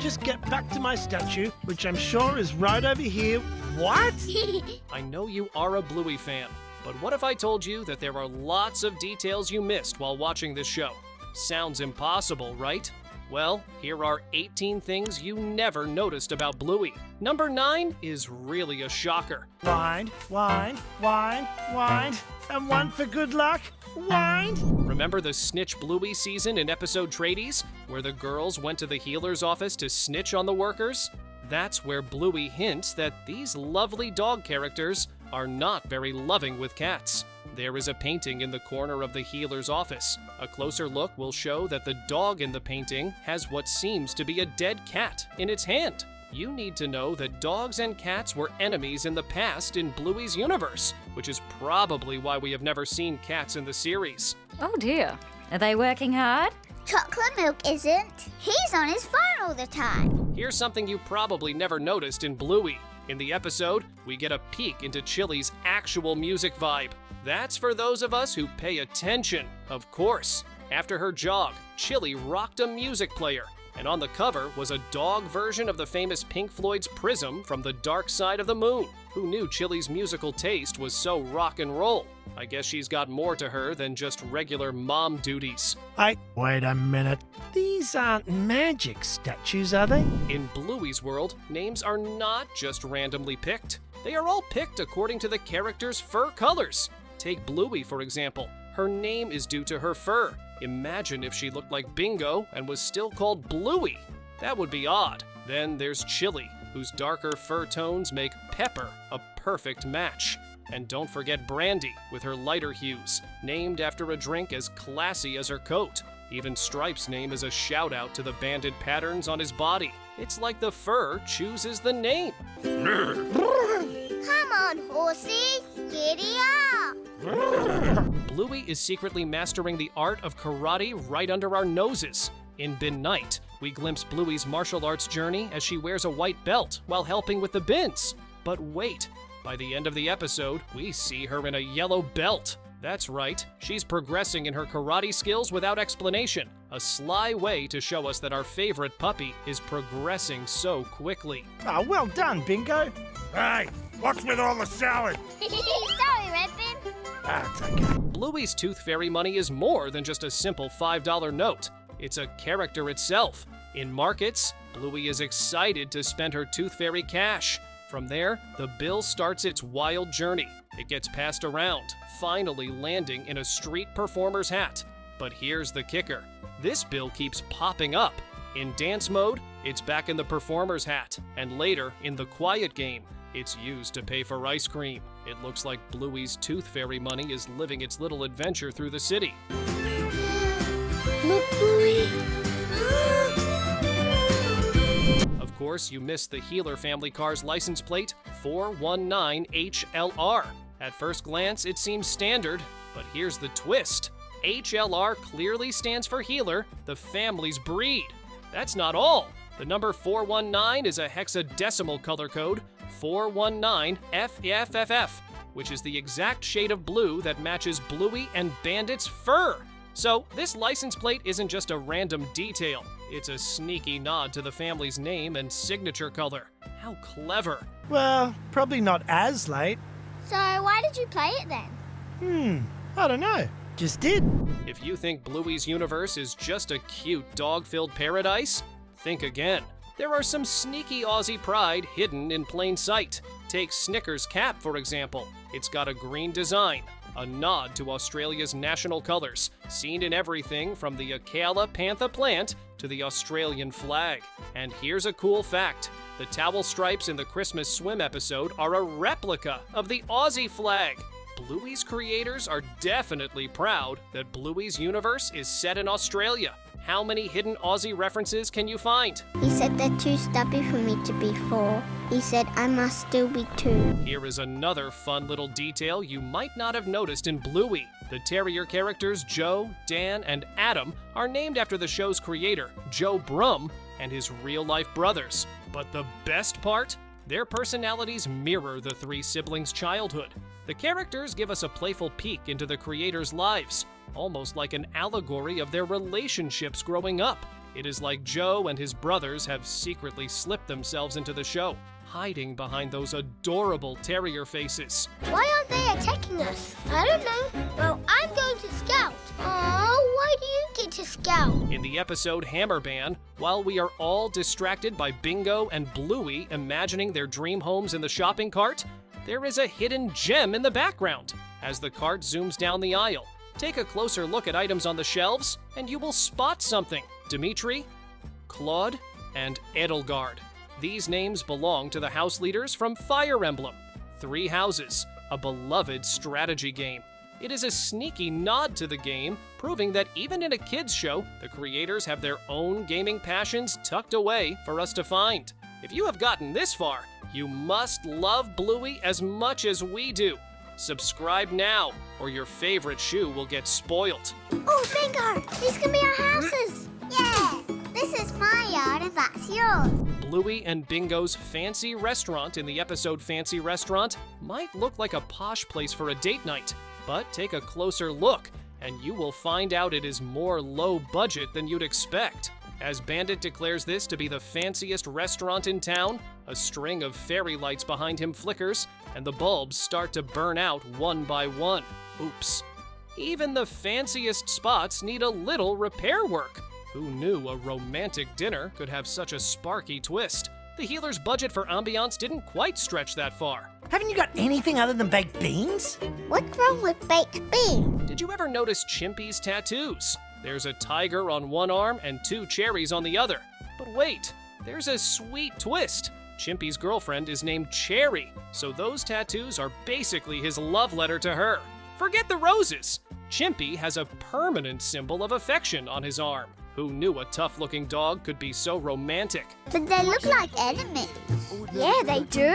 just get back to my statue, which I'm sure is right over here. What? I know you are a Bluey fan, but what if I told you that there are lots of details you missed while watching this show? Sounds impossible, right? Well, here are 18 things you never noticed about Bluey. Number 9 is really a shocker. Wind, wind, wind, wind, and one for good luck. Wind. Remember the Snitch Bluey season in episode Tradies, where the girls went to the healer's office to snitch on the workers? That's where Bluey hints that these lovely dog characters are not very loving with cats. There is a painting in the corner of the healer's office. A closer look will show that the dog in the painting has what seems to be a dead cat in its hand. You need to know that dogs and cats were enemies in the past in Bluey's universe, which is probably why we have never seen cats in the series. Oh dear. Are they working hard? Chocolate Milk isn't. He's on his phone all the time. Here's something you probably never noticed in Bluey. In the episode, we get a peek into Chili's actual music vibe. That's for those of us who pay attention, of course. After her jog, Chili rocked a music player, and on the cover was a dog version of the famous Pink Floyd's Prism from the Dark Side of the Moon. Who knew Chili's musical taste was so rock and roll? I guess she's got more to her than just regular mom duties. Wait a minute. These aren't magic statues, are they? In Bluey's world, names are not just randomly picked. They are all picked according to the character's fur colors. Take Bluey, for example. Her name is due to her fur. Imagine if she looked like Bingo and was still called Bluey. That would be odd. Then there's Chili, whose darker fur tones make Pepper a perfect match. And don't forget Brandy, with her lighter hues, named after a drink as classy as her coat. Even Stripe's name is a shout-out to the banded patterns on his body. It's like the fur chooses the name. Come on, horses, giddy up. Bluey is secretly mastering the art of karate right under our noses. In Bin Night, we glimpse Bluey's martial arts journey as she wears a white belt while helping with the bins. But wait, by the end of the episode, we see her in a yellow belt. That's right, she's progressing in her karate skills without explanation. A sly way to show us that our favorite puppy is progressing so quickly. Oh, well done, Bingo. Hey, what's with all the salad? Sorry, Redfin. It's okay. Bluey's Tooth Fairy money is more than just a simple $5 note. It's a character itself. In markets, Bluey is excited to spend her Tooth Fairy cash. From there, the bill starts its wild journey. It gets passed around, finally landing in a street performer's hat. But here's the kicker. This bill keeps popping up. In dance mode, it's back in the performer's hat, and later, in the quiet game, it's used to pay for ice cream. It looks like Bluey's Tooth Fairy money is living its little adventure through the city. Look, Bluey. Of course, you missed the Healer family car's license plate, 419HLR. At first glance, it seems standard, but here's the twist. HLR clearly stands for Healer, the family's breed. That's not all. The number 419 is a hexadecimal color code, 419FFFF, which is the exact shade of blue that matches Bluey and Bandit's fur. So this license plate isn't just a random detail. It's a sneaky nod to the family's name and signature color. How clever. Well, probably not as late. So why did you play it then? I don't know. Just did. If you think Bluey's universe is just a cute dog-filled paradise, think again. There are some sneaky Aussie pride hidden in plain sight. Take Snickers' cap, for example. It's got a green design, a nod to Australia's national colors, seen in everything from the Acala panther plant to the Australian flag. And here's a cool fact. The towel stripes in the Christmas swim episode are a replica of the Aussie flag. Bluey's creators are definitely proud that Bluey's universe is set in Australia. How many hidden Aussie references can you find? He said they're too stubby for me to be 4. He said I must still be 2. Here is another fun little detail you might not have noticed in Bluey. The terrier characters Joe, Dan, and Adam are named after the show's creator, Joe Brum, and his real-life brothers. But the best part? Their personalities mirror the 3 siblings' childhood. The characters give us a playful peek into the creators' lives, almost like an allegory of their relationships growing up. It is like Joe and his brothers have secretly slipped themselves into the show, hiding behind those adorable terrier faces. Why aren't they attacking us? I don't know. Well, I'm going to scout. Oh, why do you get to scout? In the episode Hammer Band, while we are all distracted by Bingo and Bluey imagining their dream homes in the shopping cart, there is a hidden gem in the background. As the cart zooms down the aisle, take a closer look at items on the shelves, and you will spot something. Dimitri, Claude, and Edelgard. These names belong to the house leaders from Fire Emblem. 3 Houses, a beloved strategy game. It is a sneaky nod to the game, proving that even in a kids' show, the creators have their own gaming passions tucked away for us to find. If you have gotten this far, you must love Bluey as much as we do. Subscribe now, or your favorite shoe will get spoiled. Oh, Bingo! These can be our houses! Yeah! This is my yard and that's yours. Bluey and Bingo's fancy restaurant in the episode Fancy Restaurant might look like a posh place for a date night, but take a closer look, and you will find out it is more low budget than you'd expect. As Bandit declares this to be the fanciest restaurant in town, a string of fairy lights behind him flickers, and the bulbs start to burn out one by one. Oops. Even the fanciest spots need a little repair work. Who knew a romantic dinner could have such a sparky twist? The healer's budget for ambiance didn't quite stretch that far. Haven't you got anything other than baked beans? What's wrong with baked beans? Did you ever notice Chimpy's tattoos? There's a tiger on one arm and 2 cherries on the other. But wait, there's a sweet twist. Chimpy's girlfriend is named Cherry, so those tattoos are basically his love letter to her. Forget the roses. Chimpy has a permanent symbol of affection on his arm. Who knew a tough-looking dog could be so romantic? But they look like enemies. Yeah, they do.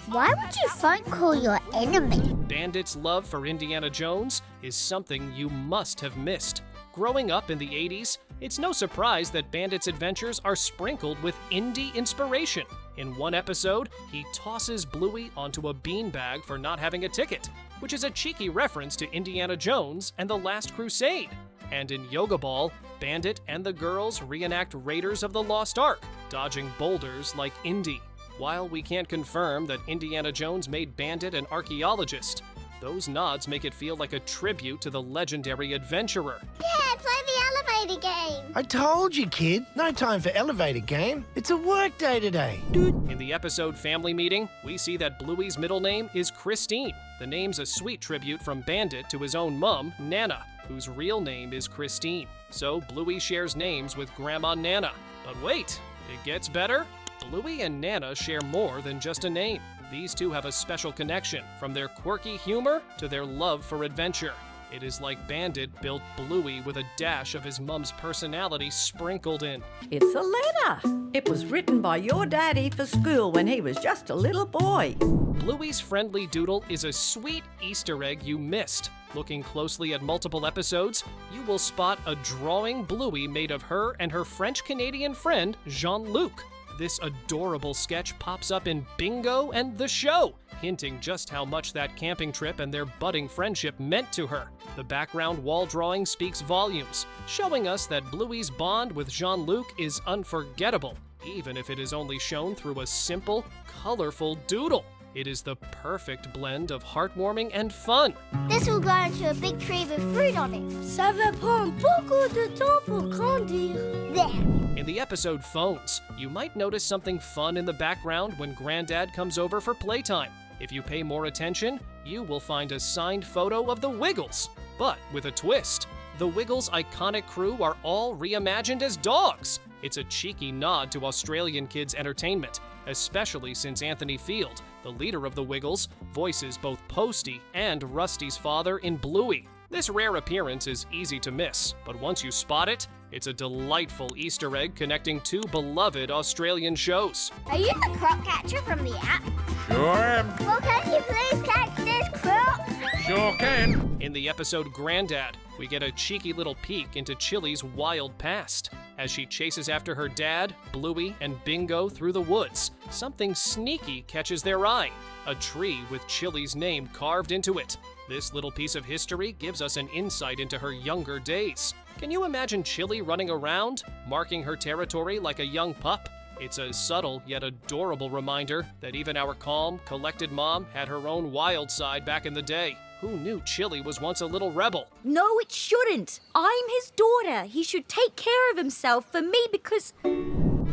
Why would you phone call your enemy? Bandit's love for Indiana Jones is something you must have missed. Growing up in the 80s, it's no surprise that Bandit's adventures are sprinkled with indie inspiration. In one episode, he tosses Bluey onto a beanbag for not having a ticket, which is a cheeky reference to Indiana Jones and The Last Crusade. And in Yoga Ball, Bandit and the girls reenact Raiders of the Lost Ark, dodging boulders like Indy. While we can't confirm that Indiana Jones made Bandit an archaeologist, those nods make it feel like a tribute to the legendary adventurer. Yeah, play the elevator game. I told you, kid. No time for elevator game. It's a work day today. In the episode Family Meeting, we see that Bluey's middle name is Christine. The name's a sweet tribute from Bandit to his own mom, Nana, whose real name is Christine. So Bluey shares names with Grandma Nana. But wait, it gets better. Bluey and Nana share more than just a name. These two have a special connection, from their quirky humor to their love for adventure. It is like Bandit built Bluey with a dash of his mom's personality sprinkled in. It's a letter. It was written by your daddy for school when he was just a little boy. Bluey's friendly doodle is a sweet Easter egg you missed. Looking closely at multiple episodes, you will spot a drawing Bluey made of her and her French-Canadian friend, Jean-Luc. This adorable sketch pops up in Bingo and the Show, hinting just how much that camping trip and their budding friendship meant to her. The background wall drawing speaks volumes, showing us that Bluey's bond with Jean-Luc is unforgettable, even if it is only shown through a simple, colorful doodle. It is the perfect blend of heartwarming and fun. This will grow into a big tree with fruit on it. Ça va prendre beaucoup de temps pour grandir. There. In the episode Phones, you might notice something fun in the background when Granddad comes over for playtime. If you pay more attention, you will find a signed photo of the Wiggles, but with a twist. The Wiggles' iconic crew are all reimagined as dogs. It's a cheeky nod to Australian kids' entertainment, especially since Anthony Field, the leader of the Wiggles, voices both Posty and Rusty's father in Bluey. This rare appearance is easy to miss, but once you spot it, it's a delightful Easter egg connecting 2 beloved Australian shows. Are you the croc catcher from the app? Sure am. Well, can you please catch this croc? Sure can. In the episode Granddad, we get a cheeky little peek into Chili's wild past. As she chases after her dad, Bluey, and Bingo through the woods, something sneaky catches their eye. A tree with Chili's name carved into it. This little piece of history gives us an insight into her younger days. Can you imagine Chili running around, marking her territory like a young pup? It's a subtle yet adorable reminder that even our calm, collected mom had her own wild side back in the day. Who knew Chili was once a little rebel? No, it shouldn't. I'm his daughter. He should take care of himself for me because...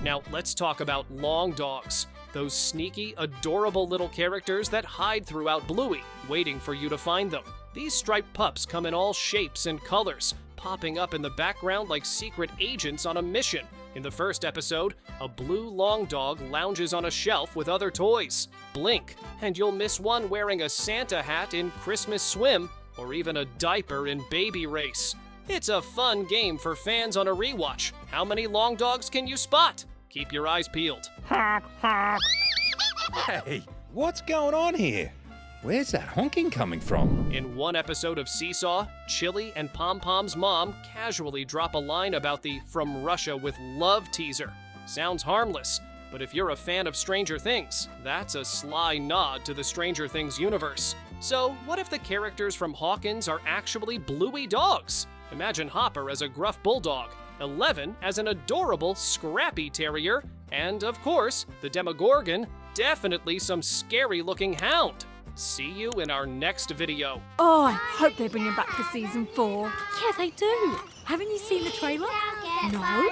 Now let's talk about long dogs. Those sneaky, adorable little characters that hide throughout Bluey, waiting for you to find them. These striped pups come in all shapes and colors, popping up in the background like secret agents on a mission. In the first episode, a blue long dog lounges on a shelf with other toys. Blink, and you'll miss one wearing a Santa hat in Christmas Swim, or even a diaper in Baby Race. It's a fun game for fans on a rewatch. How many long dogs can you spot? Keep your eyes peeled. Hey, what's going on here? Where's that honking coming from? In one episode of Seesaw, Chili and Pom Pom's mom casually drop a line about the From Russia with Love teaser. Sounds harmless, but if you're a fan of Stranger Things, that's a sly nod to the Stranger Things universe. So, what if the characters from Hawkins are actually Bluey dogs? Imagine Hopper as a gruff bulldog, Eleven as an adorable scrappy terrier, and of course, the Demogorgon, definitely some scary-looking hound. See you in our next video. Oh, I hope they bring him back for season 4. Yeah, they do. Haven't you seen the trailer? No?